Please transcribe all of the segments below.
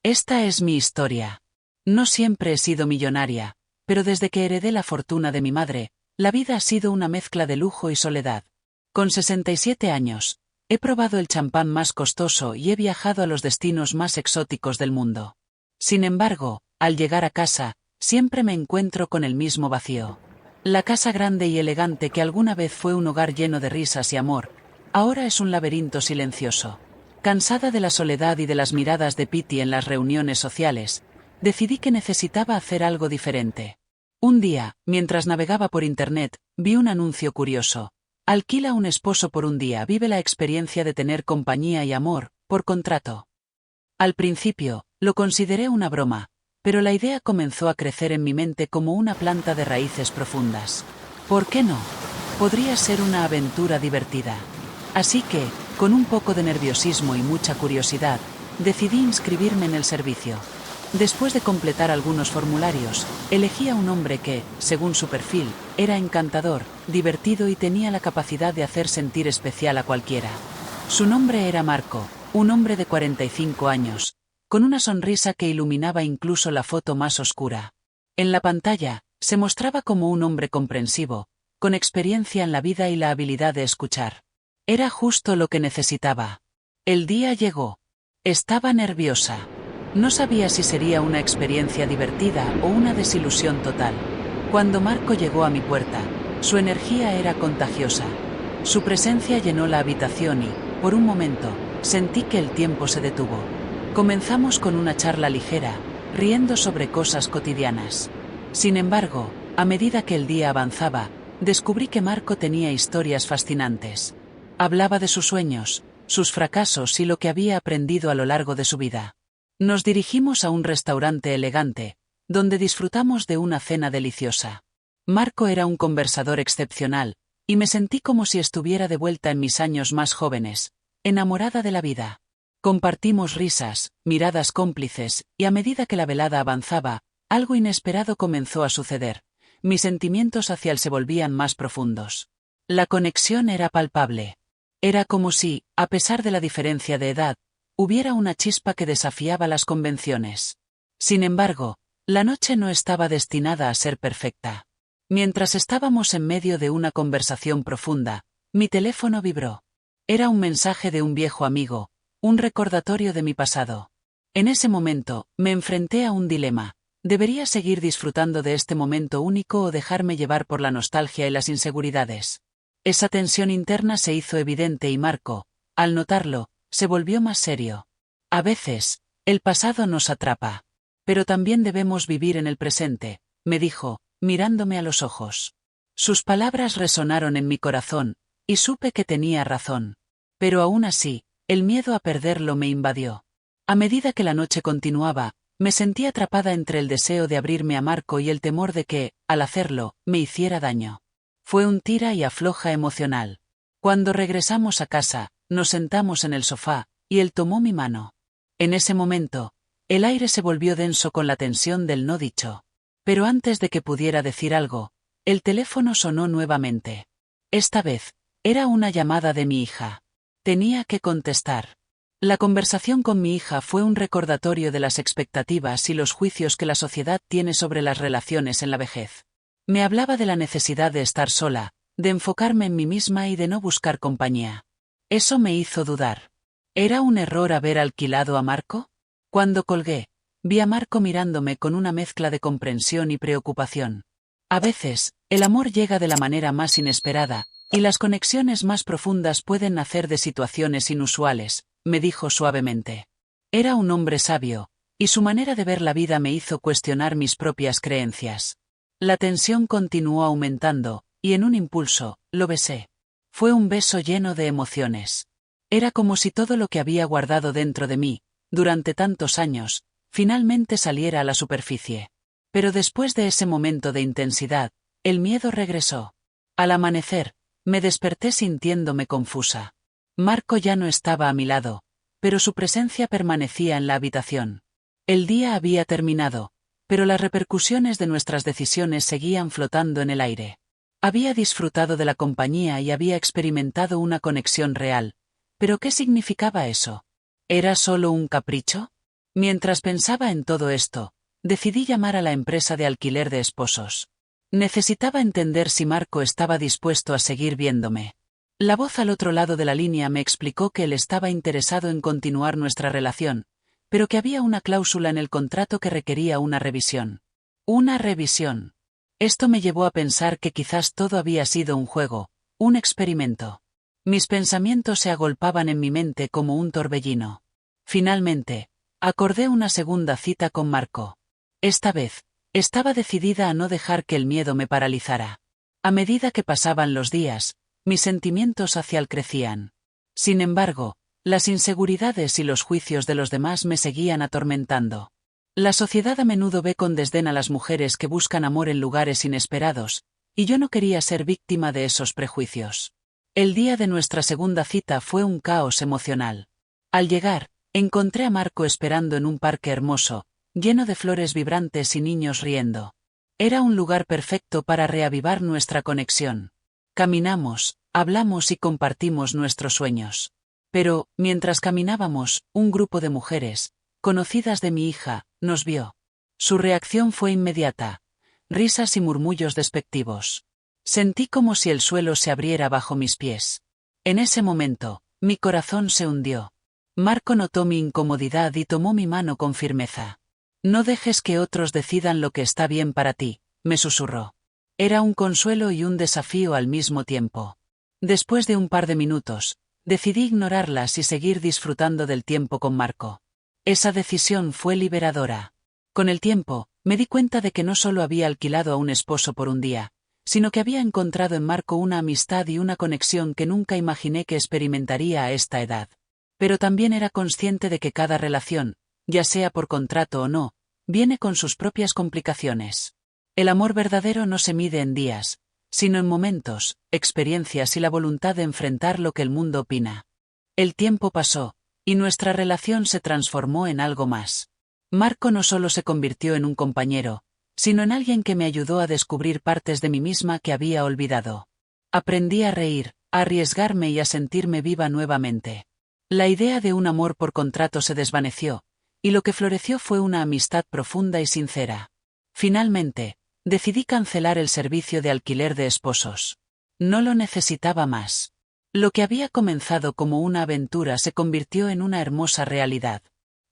Esta es mi historia. No siempre he sido millonaria, pero desde que heredé la fortuna de mi madre, la vida ha sido una mezcla de lujo y soledad. Con 67 años, he probado el champán más costoso y he viajado a los destinos más exóticos del mundo. Sin embargo, al llegar a casa, siempre me encuentro con el mismo vacío. La casa grande y elegante que alguna vez fue un hogar lleno de risas y amor, ahora es un laberinto silencioso. Cansada de la soledad y de las miradas de Piti en las reuniones sociales, decidí que necesitaba hacer algo diferente. Un día, mientras navegaba por internet, vi un anuncio curioso. Alquila un esposo por un día, vive la experiencia de tener compañía y amor, por contrato. Al principio, lo consideré una broma, pero la idea comenzó a crecer en mi mente como una planta de raíces profundas. ¿Por qué no? Podría ser una aventura divertida. Así que, con un poco de nerviosismo y mucha curiosidad, decidí inscribirme en el servicio. Después de completar algunos formularios, elegí a un hombre que, según su perfil, era encantador, divertido y tenía la capacidad de hacer sentir especial a cualquiera. Su nombre era Marco, un hombre de 45 años, con una sonrisa que iluminaba incluso la foto más oscura. En la pantalla, se mostraba como un hombre comprensivo, con experiencia en la vida y la habilidad de escuchar. Era justo lo que necesitaba. El día llegó. Estaba nerviosa. No sabía si sería una experiencia divertida o una desilusión total. Cuando Marco llegó a mi puerta, su energía era contagiosa. Su presencia llenó la habitación y, por un momento, sentí que el tiempo se detuvo. Comenzamos con una charla ligera, riendo sobre cosas cotidianas. Sin embargo, a medida que el día avanzaba, descubrí que Marco tenía historias fascinantes. Hablaba de sus sueños, sus fracasos y lo que había aprendido a lo largo de su vida. Nos dirigimos a un restaurante elegante, donde disfrutamos de una cena deliciosa. Marco era un conversador excepcional, y me sentí como si estuviera de vuelta en mis años más jóvenes, enamorada de la vida. Compartimos risas, miradas cómplices, y a medida que la velada avanzaba, algo inesperado comenzó a suceder. Mis sentimientos hacia él se volvían más profundos. La conexión era palpable. Era como si, a pesar de la diferencia de edad, hubiera una chispa que desafiaba las convenciones. Sin embargo, la noche no estaba destinada a ser perfecta. Mientras estábamos en medio de una conversación profunda, mi teléfono vibró. Era un mensaje de un viejo amigo, un recordatorio de mi pasado. En ese momento, me enfrenté a un dilema. ¿Debería seguir disfrutando de este momento único o dejarme llevar por la nostalgia y las inseguridades? Esa tensión interna se hizo evidente y Marco, al notarlo, se volvió más serio. A veces, el pasado nos atrapa. Pero también debemos vivir en el presente, me dijo, mirándome a los ojos. Sus palabras resonaron en mi corazón, y supe que tenía razón. Pero aún así, el miedo a perderlo me invadió. A medida que la noche continuaba, me sentí atrapada entre el deseo de abrirme a Marco y el temor de que, al hacerlo, me hiciera daño. Fue un tira y afloja emocional. Cuando regresamos a casa, nos sentamos en el sofá, y él tomó mi mano. En ese momento, el aire se volvió denso con la tensión del no dicho. Pero antes de que pudiera decir algo, el teléfono sonó nuevamente. Esta vez, era una llamada de mi hija. Tenía que contestar. La conversación con mi hija fue un recordatorio de las expectativas y los juicios que la sociedad tiene sobre las relaciones en la vejez. Me hablaba de la necesidad de estar sola, de enfocarme en mí misma y de no buscar compañía. Eso me hizo dudar. ¿Era un error haber alquilado a Marco? Cuando colgué, vi a Marco mirándome con una mezcla de comprensión y preocupación. A veces, el amor llega de la manera más inesperada, y las conexiones más profundas pueden nacer de situaciones inusuales, me dijo suavemente. Era un hombre sabio, y su manera de ver la vida me hizo cuestionar mis propias creencias. La tensión continuó aumentando, y en un impulso, lo besé. Fue un beso lleno de emociones. Era como si todo lo que había guardado dentro de mí, durante tantos años, finalmente saliera a la superficie. Pero después de ese momento de intensidad, el miedo regresó. Al amanecer, me desperté sintiéndome confusa. Marco ya no estaba a mi lado, pero su presencia permanecía en la habitación. El día había terminado, pero las repercusiones de nuestras decisiones seguían flotando en el aire. Había disfrutado de la compañía y había experimentado una conexión real. ¿Pero qué significaba eso? ¿Era solo un capricho? Mientras pensaba en todo esto, decidí llamar a la empresa de alquiler de esposos. Necesitaba entender si Marco estaba dispuesto a seguir viéndome. La voz al otro lado de la línea me explicó que él estaba interesado en continuar nuestra relación, pero que había una cláusula en el contrato que requería una revisión. Una revisión. Esto me llevó a pensar que quizás todo había sido un juego, un experimento. Mis pensamientos se agolpaban en mi mente como un torbellino. Finalmente, acordé una segunda cita con Marco. Esta vez, estaba decidida a no dejar que el miedo me paralizara. A medida que pasaban los días, mis sentimientos hacia él crecían. Sin embargo, las inseguridades y los juicios de los demás me seguían atormentando. La sociedad a menudo ve con desdén a las mujeres que buscan amor en lugares inesperados, y yo no quería ser víctima de esos prejuicios. El día de nuestra segunda cita fue un caos emocional. Al llegar, encontré a Marco esperando en un parque hermoso, lleno de flores vibrantes y niños riendo. Era un lugar perfecto para reavivar nuestra conexión. Caminamos, hablamos y compartimos nuestros sueños. Pero, mientras caminábamos, un grupo de mujeres, conocidas de mi hija, nos vio. Su reacción fue inmediata. Risas y murmullos despectivos. Sentí como si el suelo se abriera bajo mis pies. En ese momento, mi corazón se hundió. Marco notó mi incomodidad y tomó mi mano con firmeza. No dejes que otros decidan lo que está bien para ti, me susurró. Era un consuelo y un desafío al mismo tiempo. Después de un par de minutos, decidí ignorarlas y seguir disfrutando del tiempo con Marco. Esa decisión fue liberadora. Con el tiempo, me di cuenta de que no solo había alquilado a un esposo por un día, sino que había encontrado en Marco una amistad y una conexión que nunca imaginé que experimentaría a esta edad. Pero también era consciente de que cada relación, ya sea por contrato o no, viene con sus propias complicaciones. El amor verdadero no se mide en días, sino en momentos, experiencias y la voluntad de enfrentar lo que el mundo opina. El tiempo pasó, y nuestra relación se transformó en algo más. Marco no solo se convirtió en un compañero, sino en alguien que me ayudó a descubrir partes de mí misma que había olvidado. Aprendí a reír, a arriesgarme y a sentirme viva nuevamente. La idea de un amor por contrato se desvaneció, y lo que floreció fue una amistad profunda y sincera. Finalmente, decidí cancelar el servicio de alquiler de esposos. No lo necesitaba más. Lo que había comenzado como una aventura se convirtió en una hermosa realidad.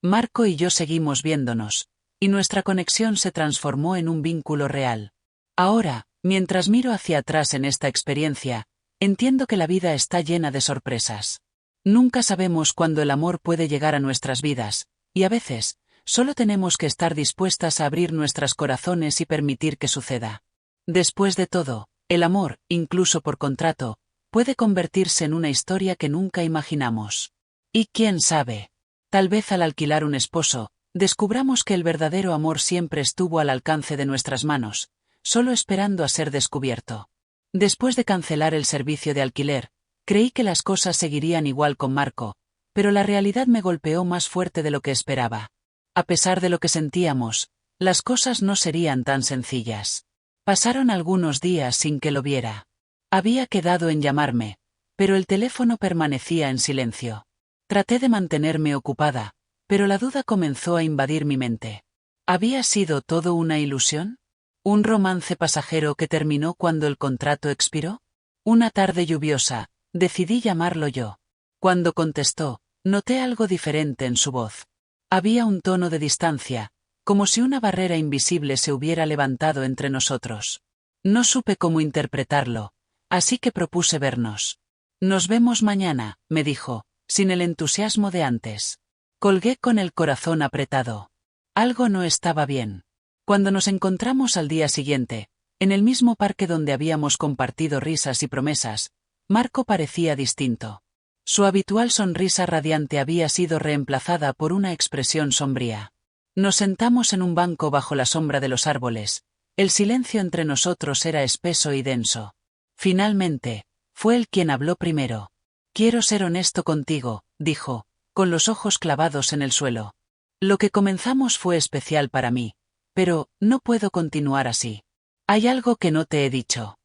Marco y yo seguimos viéndonos, y nuestra conexión se transformó en un vínculo real. Ahora, mientras miro hacia atrás en esta experiencia, entiendo que la vida está llena de sorpresas. Nunca sabemos cuándo el amor puede llegar a nuestras vidas, y a veces, solo tenemos que estar dispuestas a abrir nuestros corazones y permitir que suceda. Después de todo, el amor, incluso por contrato, puede convertirse en una historia que nunca imaginamos. Y quién sabe, tal vez al alquilar un esposo, descubramos que el verdadero amor siempre estuvo al alcance de nuestras manos, solo esperando a ser descubierto. Después de cancelar el servicio de alquiler, creí que las cosas seguirían igual con Marco, pero la realidad me golpeó más fuerte de lo que esperaba. A pesar de lo que sentíamos, las cosas no serían tan sencillas. Pasaron algunos días sin que lo viera. Había quedado en llamarme, pero el teléfono permanecía en silencio. Traté de mantenerme ocupada, pero la duda comenzó a invadir mi mente. ¿Había sido todo una ilusión? ¿Un romance pasajero que terminó cuando el contrato expiró? Una tarde lluviosa, decidí llamarlo yo. Cuando contestó, noté algo diferente en su voz. Había un tono de distancia, como si una barrera invisible se hubiera levantado entre nosotros. No supe cómo interpretarlo, así que propuse vernos. Nos vemos mañana, me dijo, sin el entusiasmo de antes. Colgué con el corazón apretado. Algo no estaba bien. Cuando nos encontramos al día siguiente, en el mismo parque donde habíamos compartido risas y promesas, Marco parecía distinto. Su habitual sonrisa radiante había sido reemplazada por una expresión sombría. Nos sentamos en un banco bajo la sombra de los árboles. El silencio entre nosotros era espeso y denso. Finalmente, fue él quien habló primero. Quiero ser honesto contigo, dijo, con los ojos clavados en el suelo. Lo que comenzamos fue especial para mí, pero no puedo continuar así. Hay algo que no te he dicho.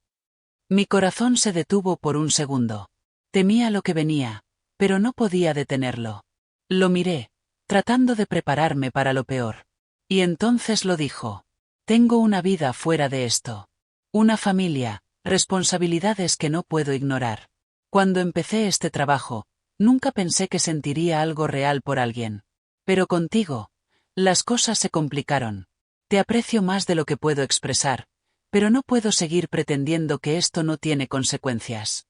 Mi corazón se detuvo por un segundo. Temía lo que venía, pero no podía detenerlo. Lo miré, tratando de prepararme para lo peor. Y entonces lo dijo. Tengo una vida fuera de esto. Una familia, responsabilidades que no puedo ignorar. Cuando empecé este trabajo, nunca pensé que sentiría algo real por alguien. Pero contigo, las cosas se complicaron. Te aprecio más de lo que puedo expresar, pero no puedo seguir pretendiendo que esto no tiene consecuencias.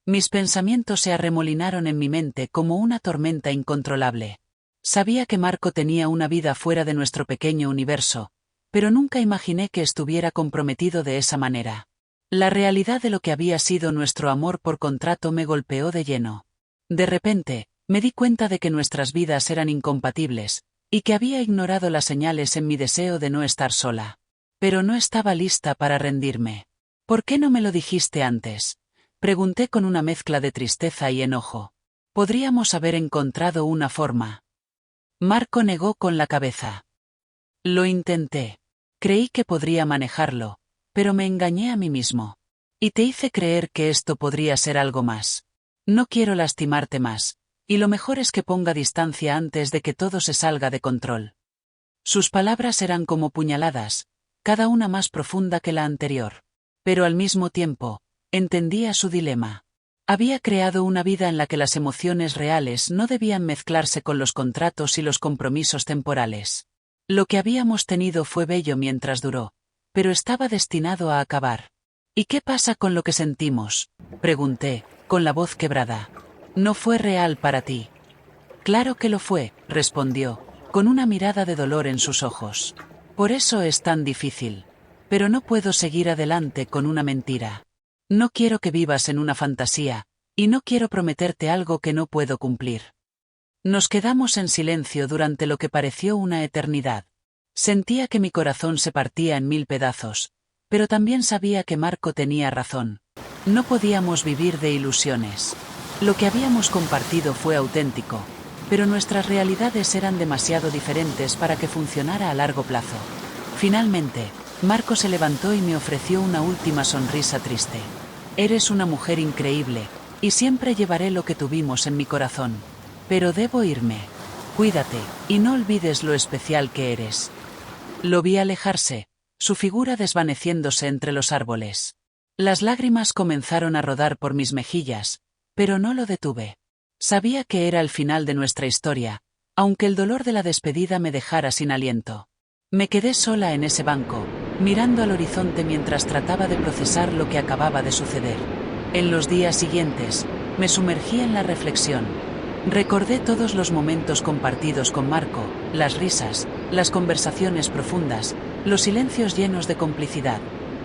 Mis pensamientos se arremolinaron en mi mente como una tormenta incontrolable. Sabía que Marco tenía una vida fuera de nuestro pequeño universo, pero nunca imaginé que estuviera comprometido de esa manera. La realidad de lo que había sido nuestro amor por contrato me golpeó de lleno. De repente, me di cuenta de que nuestras vidas eran incompatibles, y que había ignorado las señales en mi deseo de no estar sola. Pero no estaba lista para rendirme. ¿Por qué no me lo dijiste antes? Pregunté con una mezcla de tristeza y enojo. Podríamos haber encontrado una forma. Marco negó con la cabeza. Lo intenté. Creí que podría manejarlo, pero me engañé a mí mismo. Y te hice creer que esto podría ser algo más. No quiero lastimarte más, y lo mejor es que ponga distancia antes de que todo se salga de control. Sus palabras eran como puñaladas, cada una más profunda que la anterior. Pero al mismo tiempo, entendía su dilema. Había creado una vida en la que las emociones reales no debían mezclarse con los contratos y los compromisos temporales. Lo que habíamos tenido fue bello mientras duró, pero estaba destinado a acabar. ¿Y qué pasa con lo que sentimos?, pregunté, con la voz quebrada. ¿No fue real para ti? Claro que lo fue, respondió, con una mirada de dolor en sus ojos. Por eso es tan difícil. Pero no puedo seguir adelante con una mentira. No quiero que vivas en una fantasía, y no quiero prometerte algo que no puedo cumplir. Nos quedamos en silencio durante lo que pareció una eternidad. Sentía que mi corazón se partía en 1000 pedazos, pero también sabía que Marco tenía razón. No podíamos vivir de ilusiones. Lo que habíamos compartido fue auténtico, pero nuestras realidades eran demasiado diferentes para que funcionara a largo plazo. Finalmente, Marco se levantó y me ofreció una última sonrisa triste. Eres una mujer increíble, y siempre llevaré lo que tuvimos en mi corazón. Pero debo irme. Cuídate, y no olvides lo especial que eres. Lo vi alejarse, su figura desvaneciéndose entre los árboles. Las lágrimas comenzaron a rodar por mis mejillas, pero no lo detuve. Sabía que era el final de nuestra historia, aunque el dolor de la despedida me dejara sin aliento. Me quedé sola en ese banco, mirando al horizonte mientras trataba de procesar lo que acababa de suceder. En los días siguientes, me sumergí en la reflexión. Recordé todos los momentos compartidos con Marco, las risas, las conversaciones profundas, los silencios llenos de complicidad.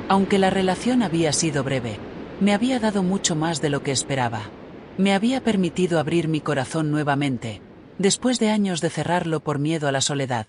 Aunque la relación había sido breve, me había dado mucho más de lo que esperaba. Me había permitido abrir mi corazón nuevamente, después de años de cerrarlo por miedo a la soledad.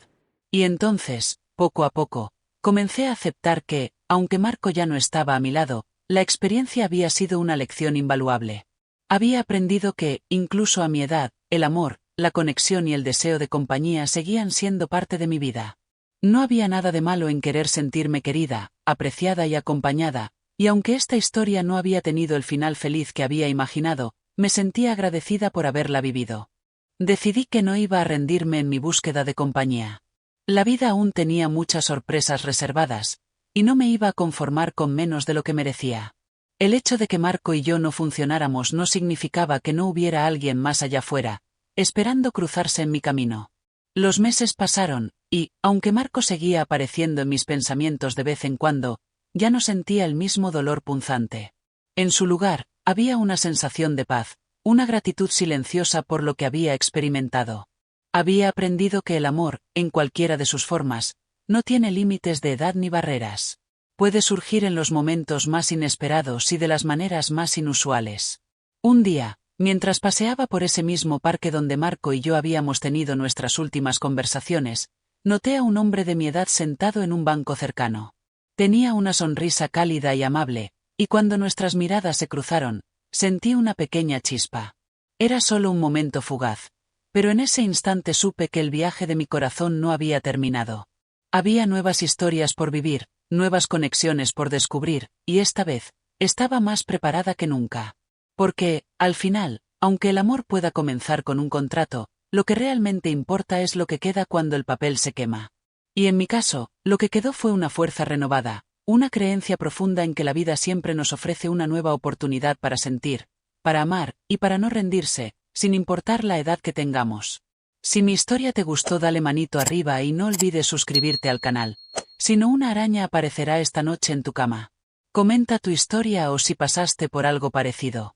Y entonces, poco a poco, comencé a aceptar que, aunque Marco ya no estaba a mi lado, la experiencia había sido una lección invaluable. Había aprendido que, incluso a mi edad, el amor, la conexión y el deseo de compañía seguían siendo parte de mi vida. No había nada de malo en querer sentirme querida, apreciada y acompañada, y aunque esta historia no había tenido el final feliz que había imaginado, me sentía agradecida por haberla vivido. Decidí que no iba a rendirme en mi búsqueda de compañía. La vida aún tenía muchas sorpresas reservadas, y no me iba a conformar con menos de lo que merecía. El hecho de que Marco y yo no funcionáramos no significaba que no hubiera alguien más allá afuera, esperando cruzarse en mi camino. Los meses pasaron, y, aunque Marco seguía apareciendo en mis pensamientos de vez en cuando, ya no sentía el mismo dolor punzante. En su lugar, había una sensación de paz, una gratitud silenciosa por lo que había experimentado. Había aprendido que el amor, en cualquiera de sus formas, no tiene límites de edad ni barreras. Puede surgir en los momentos más inesperados y de las maneras más inusuales. Un día, mientras paseaba por ese mismo parque donde Marco y yo habíamos tenido nuestras últimas conversaciones, noté a un hombre de mi edad sentado en un banco cercano. Tenía una sonrisa cálida y amable, y cuando nuestras miradas se cruzaron, sentí una pequeña chispa. Era solo un momento fugaz, pero en ese instante supe que el viaje de mi corazón no había terminado. Había nuevas historias por vivir, nuevas conexiones por descubrir, y esta vez, estaba más preparada que nunca. Porque, al final, aunque el amor pueda comenzar con un contrato, lo que realmente importa es lo que queda cuando el papel se quema. Y en mi caso, lo que quedó fue una fuerza renovada, una creencia profunda en que la vida siempre nos ofrece una nueva oportunidad para sentir, para amar, y para no rendirse, sin importar la edad que tengamos. Si mi historia te gustó, dale manito arriba y no olvides suscribirte al canal. Si no, una araña aparecerá esta noche en tu cama. Comenta tu historia o si pasaste por algo parecido.